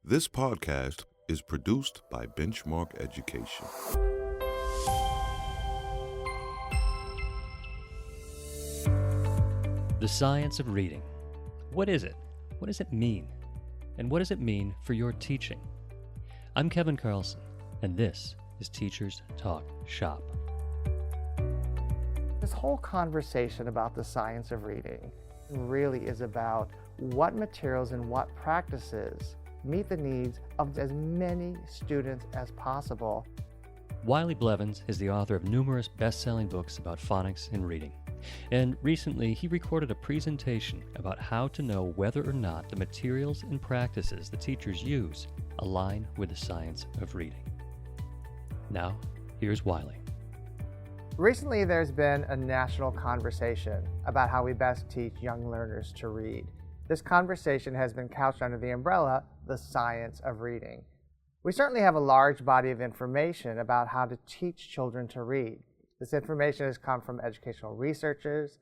This podcast is produced by Benchmark Education. The science of reading. What is it? What does it mean? And what does it mean for your teaching? I'm Kevin Carlson, and this is Teachers Talk Shop. This whole conversation about the science of reading really is about what materials and what practices meet the needs of as many students as possible. Wiley Blevins is the author of numerous best-selling books about phonics and reading. And recently, he recorded a presentation about how to know whether or not the materials and practices the teachers use align with the science of reading. Now, here's Wiley. Recently, there's been a national conversation about how we best teach young learners to read. This conversation has been couched under the umbrella, the science of reading. We certainly have a large body of information about how to teach children to read. This information has come from educational researchers,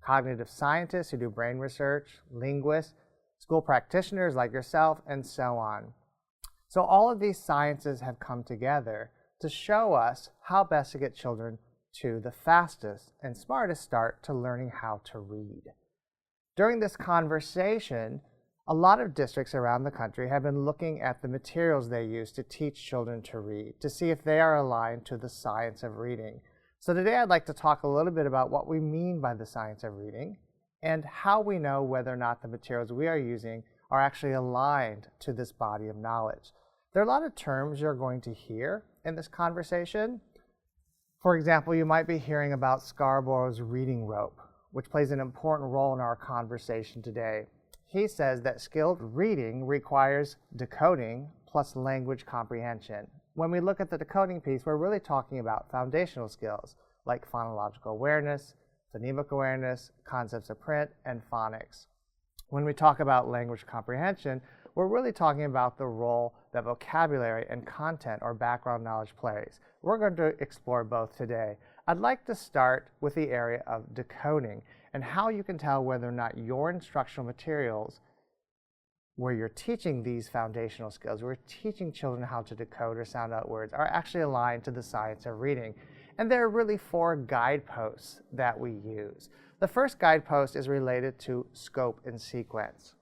cognitive scientists who do brain research, linguists, school practitioners like yourself, and so on. So all of these sciences have come together to show us how best to get children to the fastest and smartest start to learning how to read. During this conversation, a lot of districts around the country have been looking at the materials they use to teach children to read, to see if they are aligned to the science of reading. So today I'd like to talk a little bit about what we mean by the science of reading and how we know whether or not the materials we are using are actually aligned to this body of knowledge. There are a lot of terms you're going to hear in this conversation. For example, you might be hearing about Scarborough's reading rope, which plays an important role in our conversation today. He says that skilled reading requires decoding plus language comprehension. When we look at the decoding piece, we're really talking about foundational skills like phonological awareness, phonemic awareness, concepts of print, and phonics. When we talk about language comprehension, we're really talking about the role that vocabulary and content or background knowledge plays. We're going to explore both today. I'd like to start with the area of decoding and how you can tell whether or not your instructional materials where you're teaching these foundational skills, where you're teaching children how to decode or sound out words, are actually aligned to the science of reading. And there are really 4 guideposts that we use. The first guidepost is related to scope and sequence.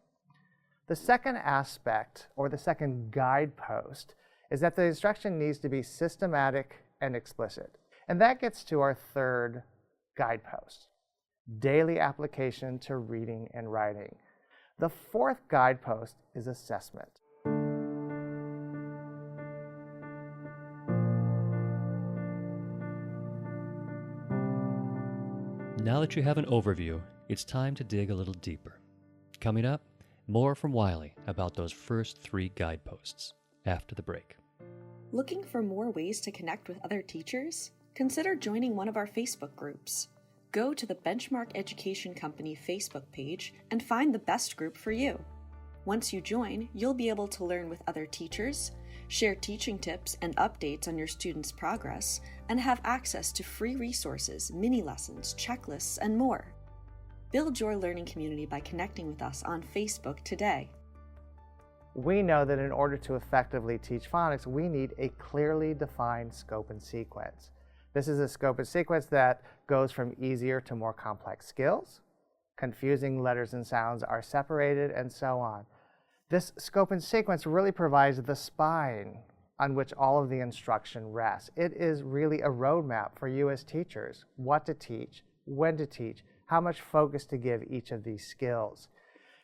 The second aspect, or the second guidepost, is that the instruction needs to be systematic and explicit. And that gets to our third guidepost, daily application to reading and writing. The fourth guidepost is assessment. Now that you have an overview, it's time to dig a little deeper. Coming up, more from Wiley about those first 3 guideposts after the break. Looking for more ways to connect with other teachers? Consider joining one of our Facebook groups. Go to the Benchmark Education Company Facebook page and find the best group for you. Once you join, you'll be able to learn with other teachers, share teaching tips and updates on your students' progress, and have access to free resources, mini lessons, checklists, and more. Build your learning community by connecting with us on Facebook today. We know that in order to effectively teach phonics, we need a clearly defined scope and sequence. This is a scope and sequence that goes from easier to more complex skills. Confusing letters and sounds are separated, and so on. This scope and sequence really provides the spine on which all of the instruction rests. It is really a roadmap for you as teachers, what to teach, when to teach, how much focus to give each of these skills.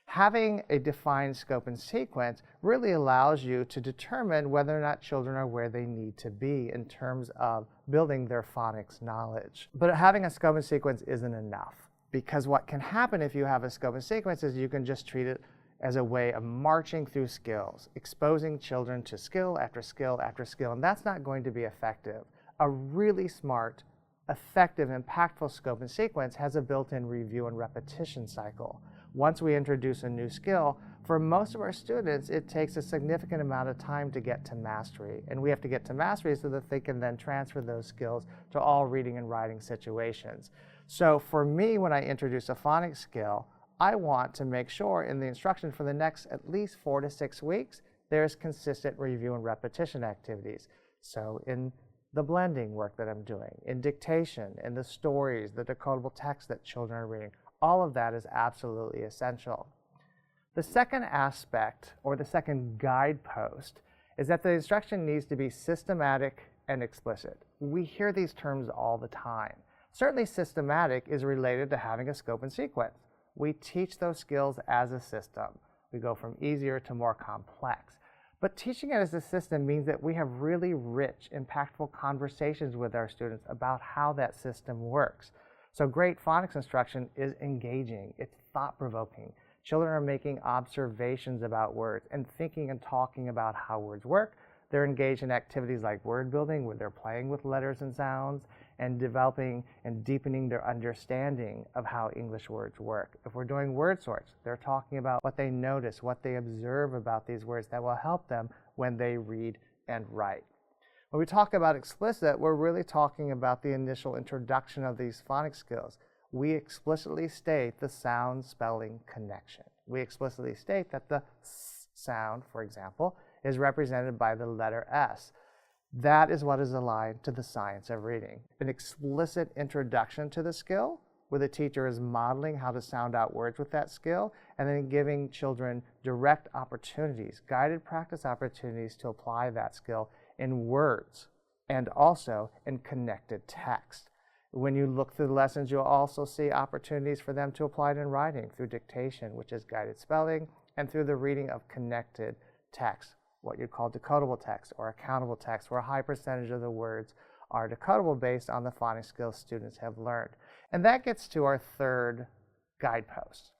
Having a defined scope and sequence really allows you to determine whether or not children are where they need to be in terms of building their phonics knowledge. But having a scope and sequence isn't enough, because what can happen if you have a scope and sequence is you can just treat it as a way of marching through skills, exposing children to skill after skill after skill, and that's not going to be effective. A really smart, effective, impactful scope and sequence has a built-in review and repetition cycle. Once we introduce a new skill, for most of our students, it takes a significant amount of time to get to mastery. And we have to get to mastery so that they can then transfer those skills to all reading and writing situations. So for me, when I introduce a phonics skill, I want to make sure in the instruction for the next at least 4 to 6 weeks there's consistent review and repetition activities. So in the blending work that I'm doing, in dictation, in the stories, the decodable text that children are reading, all of that is absolutely essential. The second aspect, or the second guidepost, is that the instruction needs to be systematic and explicit. We hear these terms all the time. Certainly systematic is related to having a scope and sequence. We teach those skills as a system. We go from easier to more complex. But teaching it as a system means that we have really rich, impactful conversations with our students about how that system works. So great phonics instruction is engaging, it's thought-provoking. Children are making observations about words and thinking and talking about how words work. They're engaged in activities like word building, where they're playing with letters and sounds and developing and deepening their understanding of how English words work. If we're doing word sorts, they're talking about what they notice, what they observe about these words that will help them when they read and write. When we talk about explicit, we're really talking about the initial introduction of these phonics skills. We explicitly state the sound-spelling connection. We explicitly state that the S sound, for example, is represented by the letter S. That is what is aligned to the science of reading. An explicit introduction to the skill, where the teacher is modeling how to sound out words with that skill, and then giving children direct opportunities, guided practice opportunities to apply that skill in words and also in connected text. When you look through the lessons, you'll also see opportunities for them to apply it in writing through dictation, which is guided spelling, and through the reading of connected text, what you'd call decodable text or accountable text, where a high percentage of the words are decodable based on the phonics skills students have learned. And that gets to our third guidepost,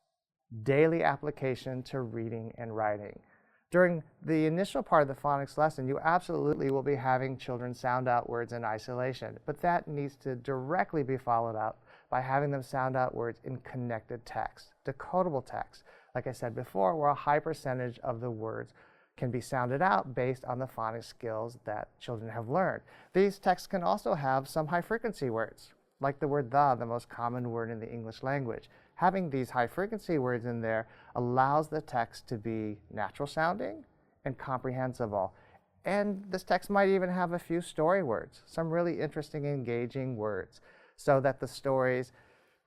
daily application to reading and writing. During the initial part of the phonics lesson, you absolutely will be having children sound out words in isolation, but that needs to directly be followed up by having them sound out words in connected text, decodable text. Like I said before, where a high percentage of the words can be sounded out based on the phonics skills that children have learned. These texts can also have some high-frequency words, like the word the most common word in the English language. Having these high-frequency words in there allows the text to be natural sounding and comprehensible. And this text might even have a few story words, some really interesting, engaging words, so that the stories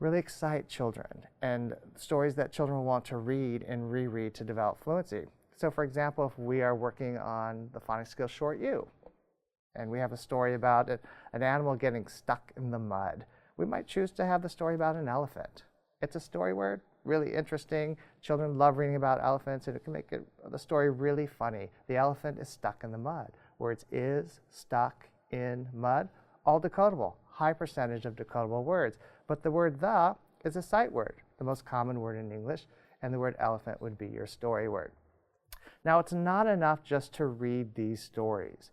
really excite children, and stories that children will want to read and reread to develop fluency. So for example, if we are working on the phonics skill short U, and we have a story about an animal getting stuck in the mud, we might choose to have the story about an elephant. It's a story word, really interesting. Children love reading about elephants, and it can make the story really funny. The elephant is stuck in the mud. Words is, stuck, in, mud, all decodable. High percentage of decodable words. But the word the is a sight word, the most common word in English, and the word elephant would be your story word. Now, it's not enough just to read these stories.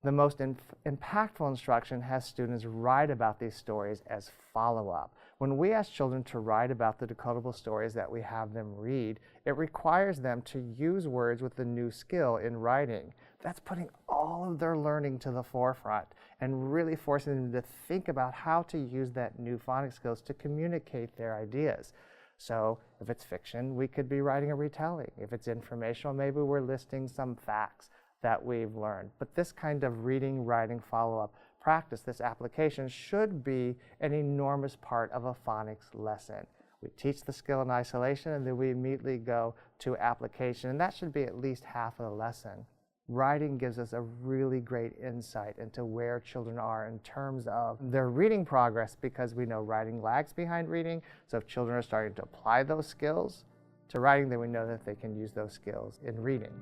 The most impactful instruction has students write about these stories as follow-up. When we ask children to write about the decodable stories that we have them read, it requires them to use words with the new skill in writing. That's putting all of their learning to the forefront and really forcing them to think about how to use that new phonics skills to communicate their ideas. So if it's fiction, we could be writing a retelling. If it's informational, maybe we're listing some facts that we've learned. But this kind of reading, writing, follow-up practice, this application, should be an enormous part of a phonics lesson. We teach the skill in isolation, and then we immediately go to application, and that should be at least half of the lesson. Writing gives us a really great insight into where children are in terms of their reading progress, because we know writing lags behind reading. So if children are starting to apply those skills to writing, then we know that they can use those skills in reading.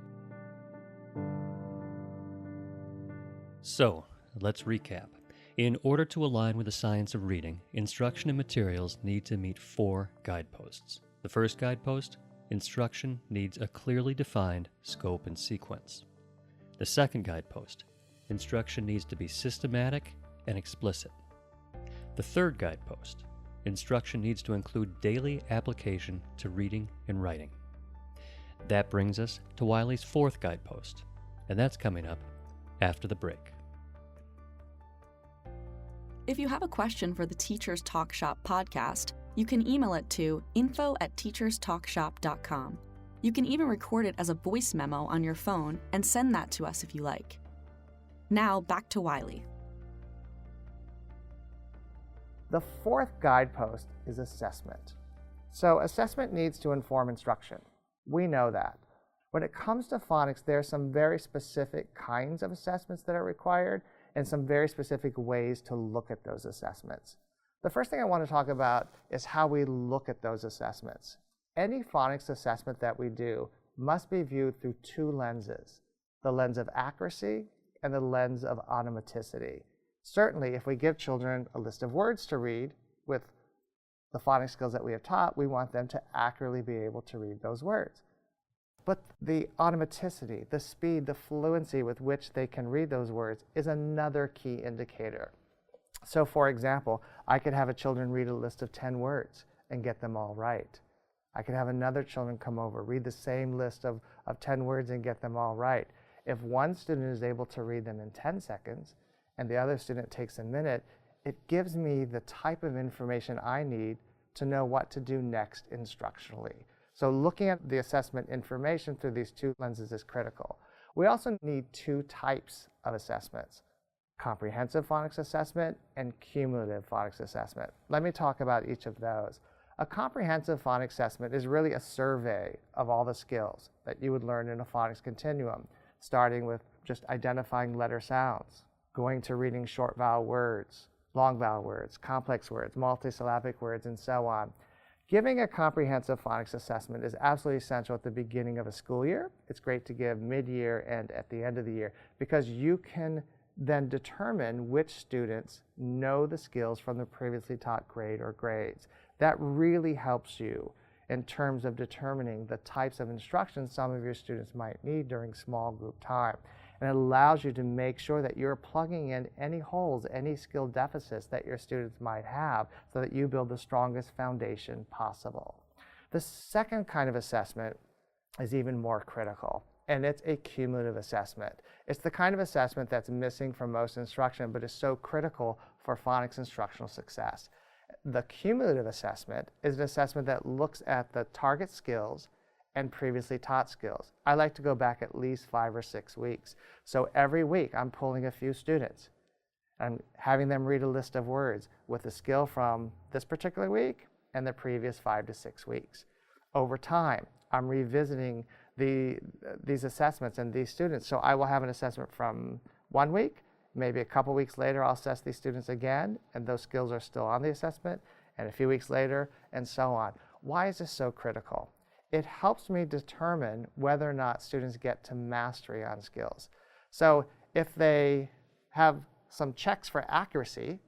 So, let's recap. In order to align with the science of reading, instruction and materials need to meet 4 guideposts. The first guidepost, instruction needs a clearly defined scope and sequence. The second guidepost, instruction needs to be systematic and explicit. The third guidepost, instruction needs to include daily application to reading and writing. That brings us to Wiley's 4th guidepost, and that's coming up after the break. If you have a question for the Teachers Talk Shop podcast, you can email it to info@teacherstalkshop.com. You can even record it as a voice memo on your phone and send that to us if you like. Now, back to Wiley. The fourth guidepost is assessment. So assessment needs to inform instruction. We know that. When it comes to phonics, there are some very specific kinds of assessments that are required and some very specific ways to look at those assessments. The first thing I want to talk about is how we look at those assessments. Any phonics assessment that we do must be viewed through two lenses, the lens of accuracy and the lens of automaticity. Certainly, if we give children a list of words to read with the phonics skills that we have taught, we want them to accurately be able to read those words. But the automaticity, the speed, the fluency with which they can read those words is another key indicator. So for example, I could have a children read a list of 10 words and get them all right. I could have another children come over, read the same list of 10 words and get them all right. If one student is able to read them in 10 seconds and the other student takes a minute, it gives me the type of information I need to know what to do next instructionally. So looking at the assessment information through these two lenses is critical. We also need two types of assessments: comprehensive phonics assessment and cumulative phonics assessment. Let me talk about each of those. A comprehensive phonics assessment is really a survey of all the skills that you would learn in a phonics continuum, starting with just identifying letter sounds, going to reading short vowel words, long vowel words, complex words, multisyllabic words, and so on. Giving a comprehensive phonics assessment is absolutely essential at the beginning of a school year. It's great to give mid-year and at the end of the year because you can then determine which students know the skills from the previously taught grade or grades. That really helps you in terms of determining the types of instruction some of your students might need during small group time. And it allows you to make sure that you're plugging in any holes, any skill deficits that your students might have so that you build the strongest foundation possible. The second kind of assessment is even more critical, and it's a cumulative assessment. It's the kind of assessment that's missing from most instruction, but is so critical for phonics instructional success. The cumulative assessment is an assessment that looks at the target skills and previously taught skills. I like to go back at least 5 or 6 weeks. So every week I'm pulling a few students and having them read a list of words with a skill from this particular week and the previous 5 to 6 weeks. Over time, I'm revisiting these assessments and these students. So I will have an assessment from 1 week, maybe a couple weeks later I'll assess these students again, and those skills are still on the assessment, and a few weeks later, and so on. Why is this so critical? It helps me determine whether or not students get to mastery on skills. So if they have some checks for accuracy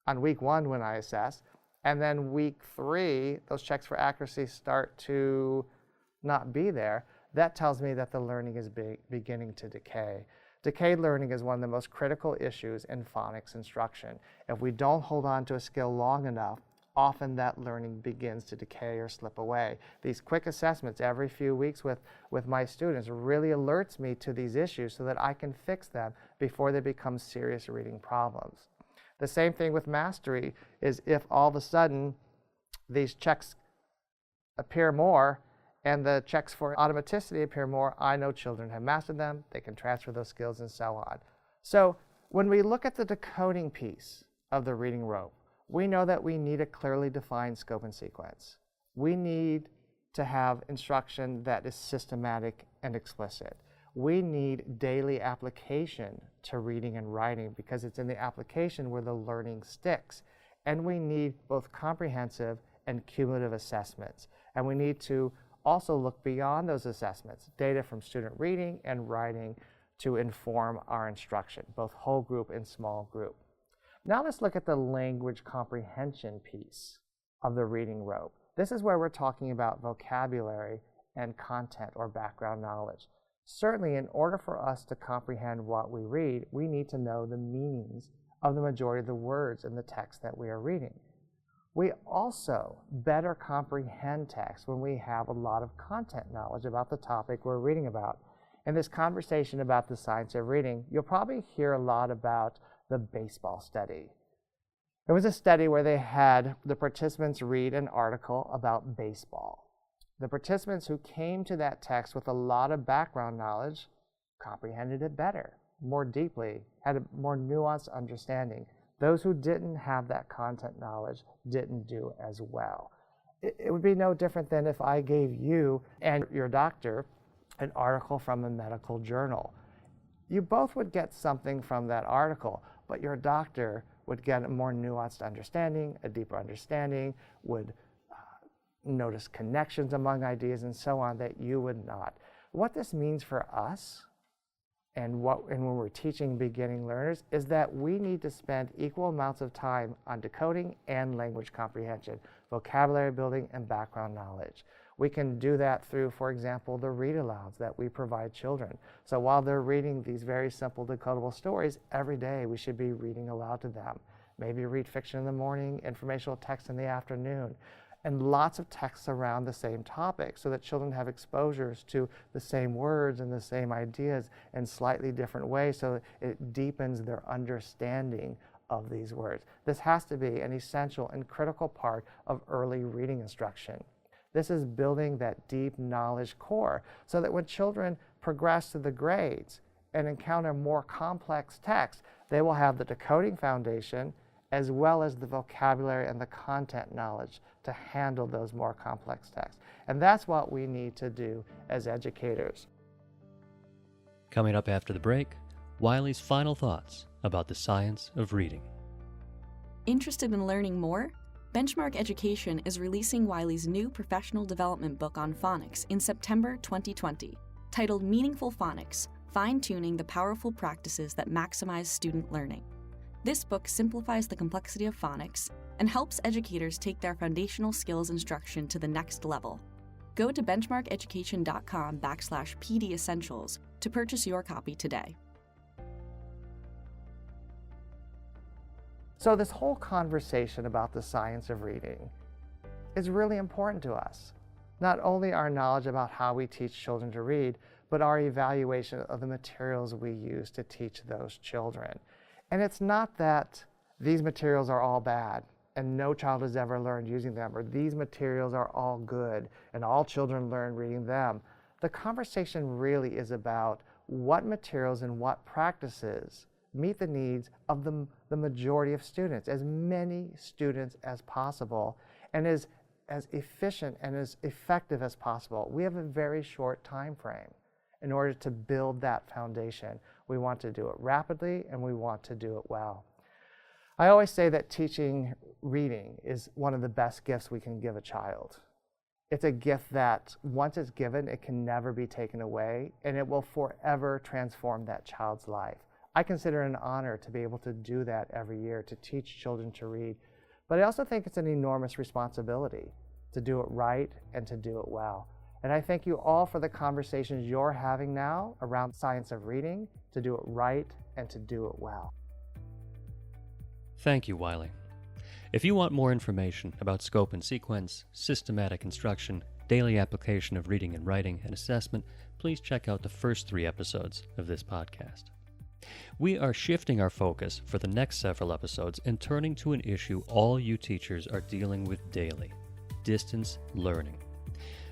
on week 1 when I assess, and then week 3, those checks for accuracy start to not be there, that tells me that the learning is beginning to decay. Decayed learning is one of the most critical issues in phonics instruction. If we don't hold on to a skill long enough, often that learning begins to decay or slip away. These quick assessments every few weeks with my students really alerts me to these issues so that I can fix them before they become serious reading problems. The same thing with mastery is if all of a sudden these checks appear more and the checks for automaticity appear more, I know children have mastered them, they can transfer those skills and so on. So when we look at the decoding piece of the reading rope, we know that we need a clearly defined scope and sequence. We need to have instruction that is systematic and explicit. We need daily application to reading and writing because it's in the application where the learning sticks. And we need both comprehensive and cumulative assessments. And we need to also look beyond those assessments, data from student reading and writing to inform our instruction, both whole group and small group. Now let's look at the language comprehension piece of the reading rope. This is where we're talking about vocabulary and content or background knowledge. Certainly, in order for us to comprehend what we read, we need to know the meanings of the majority of the words in the text that we are reading. We also better comprehend text when we have a lot of content knowledge about the topic we're reading about. In this conversation about the science of reading, you'll probably hear a lot about the baseball study. It was a study where they had the participants read an article about baseball. The participants who came to that text with a lot of background knowledge comprehended it better, more deeply, had a more nuanced understanding. Those who didn't have that content knowledge didn't do as well. It would be no different than if I gave you and your doctor an article from a medical journal. You both would get something from that article, but your doctor would get a more nuanced understanding, a deeper understanding, would notice connections among ideas and so on that you would not. What this means for us and when we're teaching beginning learners is that we need to spend equal amounts of time on decoding and language comprehension, vocabulary building, and background knowledge. We can do that through, for example, the read-alouds that we provide children. So while they're reading these very simple decodable stories, every day we should be reading aloud to them. Maybe read fiction in the morning, informational text in the afternoon, and lots of texts around the same topic so that children have exposures to the same words and the same ideas in slightly different ways so that it deepens their understanding of these words. This has to be an essential and critical part of early reading instruction. This is building that deep knowledge core so that when children progress to the grades and encounter more complex text, they will have the decoding foundation as well as the vocabulary and the content knowledge to handle those more complex texts. And that's what we need to do as educators. Coming up after the break, Wiley's final thoughts about the science of reading. Interested in learning more? Benchmark Education is releasing Wiley's new professional development book on phonics in September 2020, titled Meaningful Phonics: Fine-Tuning the Powerful Practices That Maximize Student Learning. This book simplifies the complexity of phonics and helps educators take their foundational skills instruction to the next level. Go to benchmarkeducation.com/PD Essentials to purchase your copy today. So this whole conversation about the science of reading is really important to us. Not only our knowledge about how we teach children to read, but our evaluation of the materials we use to teach those children. And it's not that these materials are all bad and no child has ever learned using them, or these materials are all good and all children learn reading them. The conversation really is about what materials and what practices meet the needs of the majority of students, as many students as possible, and as efficient and as effective as possible. We have a very short time frame in order to build that foundation. We want to do it rapidly and we want to do it well. I always say that teaching reading is one of the best gifts we can give a child. It's a gift that once it's given, it can never be taken away, and it will forever transform that child's life. I consider it an honor to be able to do that every year, to teach children to read. But I also think it's an enormous responsibility to do it right and to do it well. And I thank you all for the conversations you're having now around science of reading, to do it right and to do it well. Thank you, Wiley. If you want more information about scope and sequence, systematic instruction, daily application of reading and writing, and assessment, please check out the first 3 episodes of this podcast. We are shifting our focus for the next several episodes and turning to an issue all you teachers are dealing with daily: distance learning.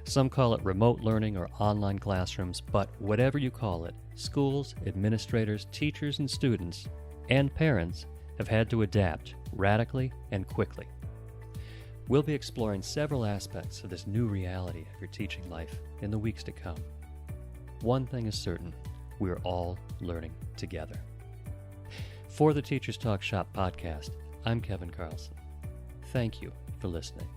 Some call it remote learning or online classrooms, but whatever you call it, schools, administrators, teachers, and students, and parents have had to adapt radically and quickly. We'll be exploring several aspects of this new reality of your teaching life in the weeks to come. One thing is certain: we're all learning together. For the Teachers Talk Shop podcast, I'm Kevin Carlson. Thank you for listening.